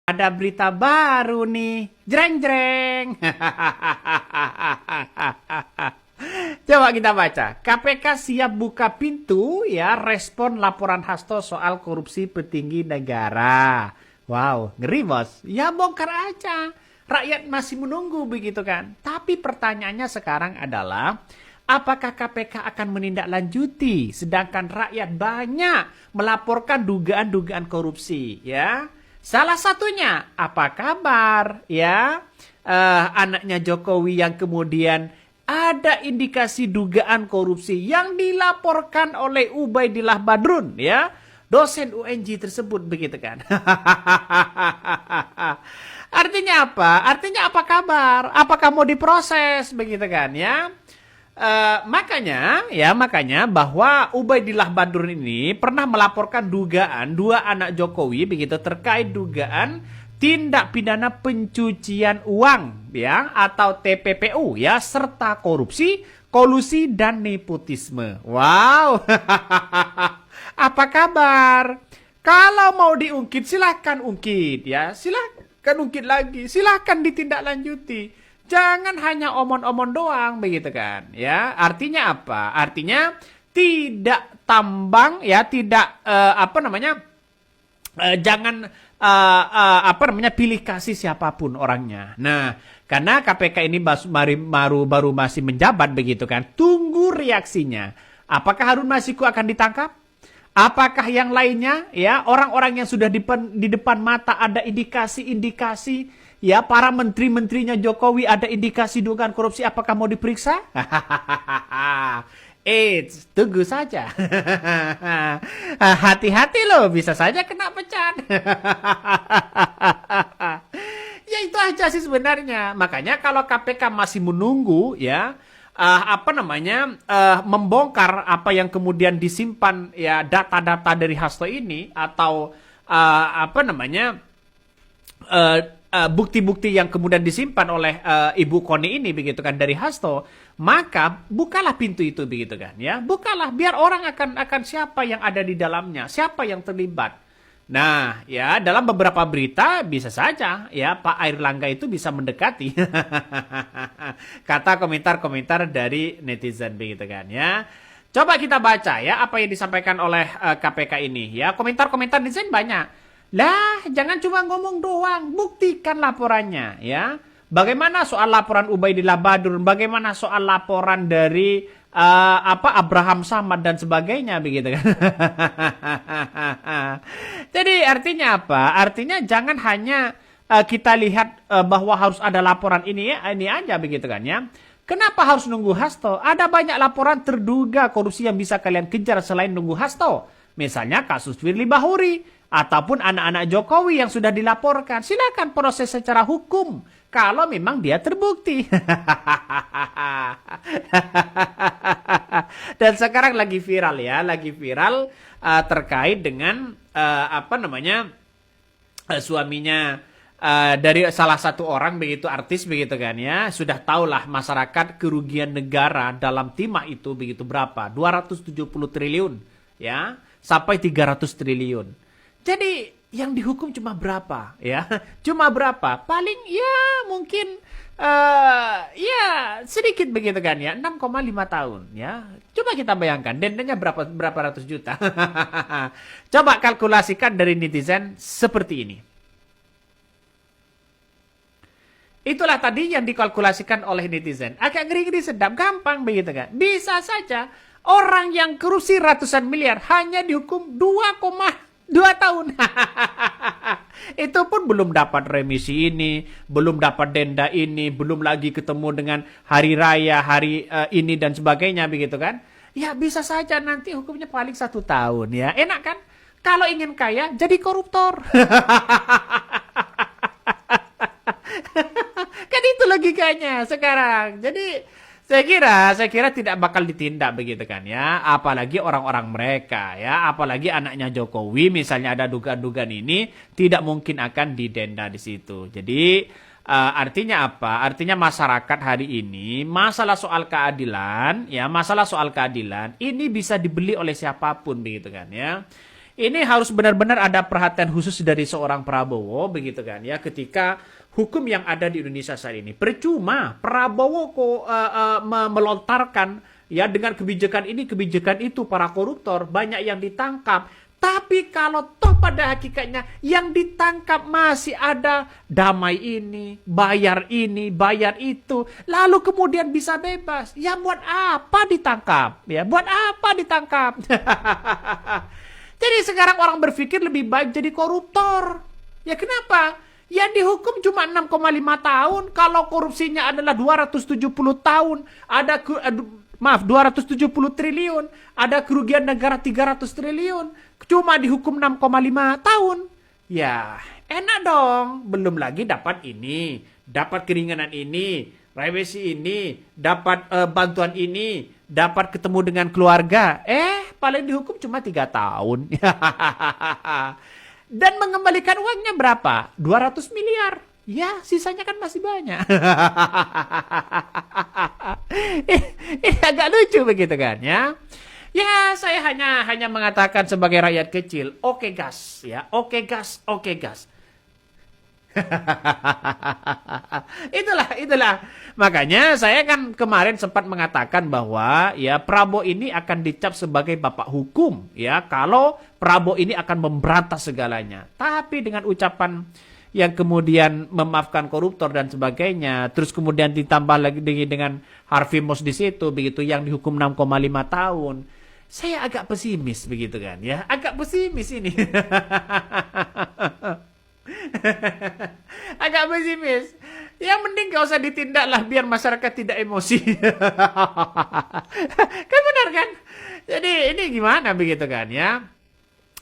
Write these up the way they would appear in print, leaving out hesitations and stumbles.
Ada berita baru nih. Jreng jreng. Coba kita baca. KPK siap buka pintu ya respon laporan Hasto soal korupsi petinggi negara. Wow, ngeri bos. Ya bongkar aja. Rakyat masih menunggu begitu kan. Tapi pertanyaannya sekarang adalah apakah KPK akan menindaklanjuti sedangkan rakyat banyak melaporkan dugaan-dugaan korupsi ya. Salah satunya, apa kabar ya anaknya Jokowi yang kemudian ada indikasi dugaan korupsi yang dilaporkan oleh Ubaidillah Badrun ya, dosen UNJ tersebut begitu kan. Artinya apa? Artinya apa kabar? Apakah mau diproses begitu kan ya? Makanya bahwa Ubaidillah Badrun ini pernah melaporkan dugaan dua anak Jokowi begitu terkait dugaan tindak pidana pencucian uang ya atau TPPU ya serta korupsi, kolusi dan nepotisme. Wow. Apa kabar? Kalau mau diungkit silahkan ungkit ya, silahkan ungkit lagi, silahkan ditindaklanjuti. Jangan hanya omon-omon doang begitu kan ya. Artinya apa? Artinya tidak tambang ya, tidak jangan pilih kasih siapapun orangnya. Nah, karena KPK ini baru masih menjabat begitu kan. Tunggu reaksinya. Apakah Harun Masiku akan ditangkap? Apakah yang lainnya ya, orang-orang yang sudah di depan mata ada indikasi-indikasi ya, para menteri-menterinya Jokowi ada indikasi dugaan korupsi, apakah mau diperiksa? Tunggu saja. Hati-hati loh, bisa saja kena pecat. Ya itu aja sih sebenarnya. Makanya kalau KPK masih menunggu ya, membongkar apa yang kemudian disimpan ya data-data dari Hasto ini atau bukti-bukti yang kemudian disimpan oleh Ibu Koni ini begitu kan dari Hasto, maka bukalah pintu itu begitu kan ya, bukalah biar orang akan siapa yang ada di dalamnya, siapa yang terlibat. Nah ya dalam beberapa berita bisa saja ya Pak Airlangga itu bisa mendekati kata komentar-komentar dari netizen begitu kan ya. Coba kita baca ya apa yang disampaikan oleh KPK ini ya, komentar-komentar netizen banyak. Lah, jangan cuma ngomong doang, buktikan laporannya ya. Bagaimana soal laporan Ubaidillah Badrun, bagaimana soal laporan dari Abraham Samad dan sebagainya begitu kan. Jadi artinya apa? Artinya jangan hanya kita lihat bahwa harus ada laporan ini aja begitu kan ya. Kenapa harus nunggu Hasto? Ada banyak laporan terduga korupsi yang bisa kalian kejar selain nunggu Hasto. Misalnya kasus Firly Bahuri ataupun anak-anak Jokowi yang sudah dilaporkan. Silakan proses secara hukum kalau memang dia terbukti. Dan sekarang lagi viral ya, terkait dengan suaminya dari salah satu orang begitu, artis begitu kan ya. Sudah tahulah masyarakat kerugian negara dalam timah itu begitu berapa? 270 triliun ya, sampai 300 triliun. Jadi yang dihukum cuma berapa ya? Cuma berapa? Paling ya mungkin ya sedikit begitu kan ya, 6,5 tahun ya. Coba kita bayangkan dendanya berapa ratus juta. Coba kalkulasikan dari netizen seperti ini. Itulah tadi yang dikalkulasikan oleh netizen. Agak ngeri-ngeri sedap, gampang begitu kan. Bisa saja orang yang korupsi ratusan miliar hanya dihukum 2,2 tahun. Itu pun belum dapat remisi ini, belum dapat denda ini, belum lagi ketemu dengan hari raya, hari ini dan sebagainya begitu kan. Ya bisa saja nanti hukumnya paling 1 tahun ya. Enak kan? Kalau ingin kaya jadi koruptor. Kan itu logikanya sekarang. Jadi saya kira tidak bakal ditindak begitu kan ya, apalagi orang-orang mereka ya, apalagi anaknya Jokowi misalnya ada dugaan-dugaan ini tidak mungkin akan didenda di situ. Jadi artinya apa? Artinya masyarakat hari ini masalah soal keadilan ya, masalah soal keadilan ini bisa dibeli oleh siapapun begitu kan ya. ini harus benar-benar ada perhatian khusus dari seorang Prabowo begitu kan ya, ketika hukum yang ada di Indonesia saat ini. Percuma Prabowo kok melontarkan ya dengan kebijakan ini kebijakan itu, para koruptor banyak yang ditangkap. Tapi kalau toh pada hakikatnya yang ditangkap masih ada damai ini, bayar itu, lalu kemudian bisa bebas. Ya buat apa ditangkap? Ya buat apa ditangkap? Jadi sekarang orang berpikir lebih baik jadi koruptor. Ya kenapa? Yang dihukum cuma 6,5 tahun. Kalau korupsinya adalah 270 tahun. Ada 270 triliun. Ada kerugian negara 300 triliun. Cuma dihukum 6,5 tahun. Ya enak dong. Belum lagi dapat ini. Dapat keringanan ini. Remisi ini. Dapat bantuan ini. Dapat ketemu dengan keluarga. Paling dihukum cuma 3 tahun. Dan mengembalikan uangnya berapa? 200 miliar. Ya, sisanya kan masih banyak. Ini agak lucu begitu kan ya. Ya, saya hanya mengatakan sebagai rakyat kecil, oke gas ya, oke gas, oke gas. Itulah. Makanya saya kan kemarin sempat mengatakan bahwa ya Prabowo ini akan dicap sebagai bapak hukum ya kalau Prabowo ini akan memberantas segalanya. Tapi dengan ucapan yang kemudian memaafkan koruptor dan sebagainya, terus kemudian ditambah lagi dengan Harvey Moss di situ begitu yang dihukum 6,5 tahun. Saya agak pesimis begitu kan ya. Agak pesimis ini. Agak pesimis. Yang mending gak usah ditindak lah biar masyarakat tidak emosi. Kan benar kan? Jadi ini gimana begitu kan ya?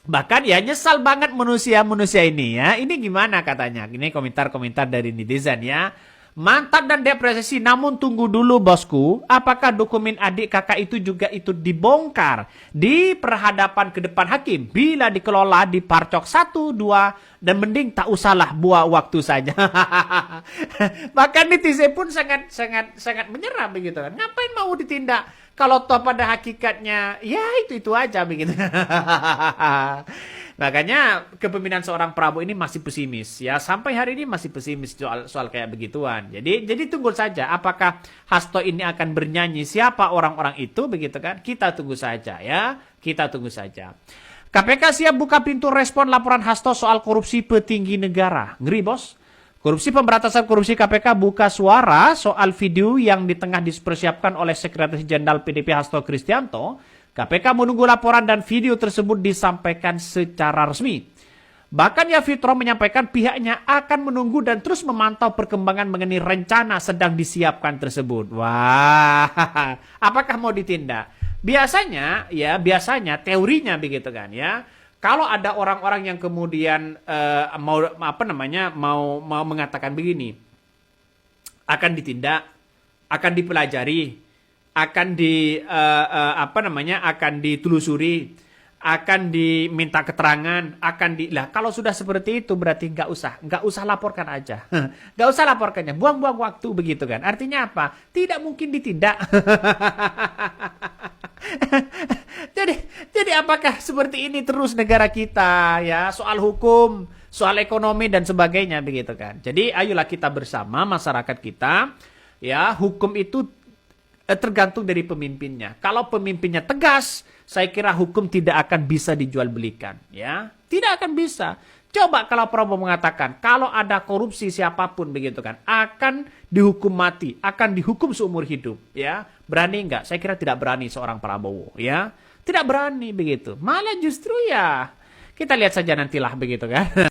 Bahkan ya nyesal banget manusia-manusia ini ya. Ini gimana katanya? Ini komentar-komentar dari netizen ya. Mantap dan depresi, namun tunggu dulu bosku. Apakah dokumen adik kakak itu juga itu dibongkar di perhadapan ke depan hakim? Bila dikelola di parcok 1, 2, dan mending tak usahlah buang waktu saja. Bahkan netizen pun sangat menyerah begitu kan. Ngapain mau ditindak? Kalau toh pada hakikatnya ya itu aja begitu. Makanya kepemimpinan seorang Prabowo ini masih pesimis ya, sampai hari ini masih pesimis soal kayak begituan. Jadi tunggu saja apakah Hasto ini akan bernyanyi siapa orang-orang itu begitu kan? Kita tunggu saja ya. Kita tunggu saja. KPK siap buka pintu respon laporan Hasto soal korupsi petinggi negara. Ngeri bos. Korupsi Pemberantasan Korupsi KPK buka suara soal video yang di tengah dipersiapkan oleh Sekretaris Jenderal PDIP Hasto Kristianto. KPK menunggu laporan dan video tersebut disampaikan secara resmi. Bahkan Yavitro menyampaikan pihaknya akan menunggu dan terus memantau perkembangan mengenai rencana sedang disiapkan tersebut. Wah, apakah mau ditindak? Biasanya teorinya begitu kan ya. Kalau ada orang-orang yang kemudian mau mengatakan begini, akan ditindak, akan dipelajari, akan akan ditelusuri, akan diminta keterangan, kalau sudah seperti itu berarti nggak usah laporkan aja, nggak usah laporkannya, buang-buang waktu begitu kan? Artinya apa? Tidak mungkin ditindak. Jadi apakah seperti ini terus negara kita ya, soal hukum, soal ekonomi dan sebagainya begitu kan? Jadi ayolah kita bersama masyarakat kita ya, hukum itu tergantung dari pemimpinnya. Kalau pemimpinnya tegas, saya kira hukum tidak akan bisa dijual belikan ya. Tidak akan bisa. Coba kalau Prabowo mengatakan kalau ada korupsi siapapun begitu kan akan dihukum mati, akan dihukum seumur hidup ya. Berani enggak? Saya kira tidak berani seorang Prabowo ya. Tidak berani begitu. Malah justru ya kita lihat saja nantilah begitu kan.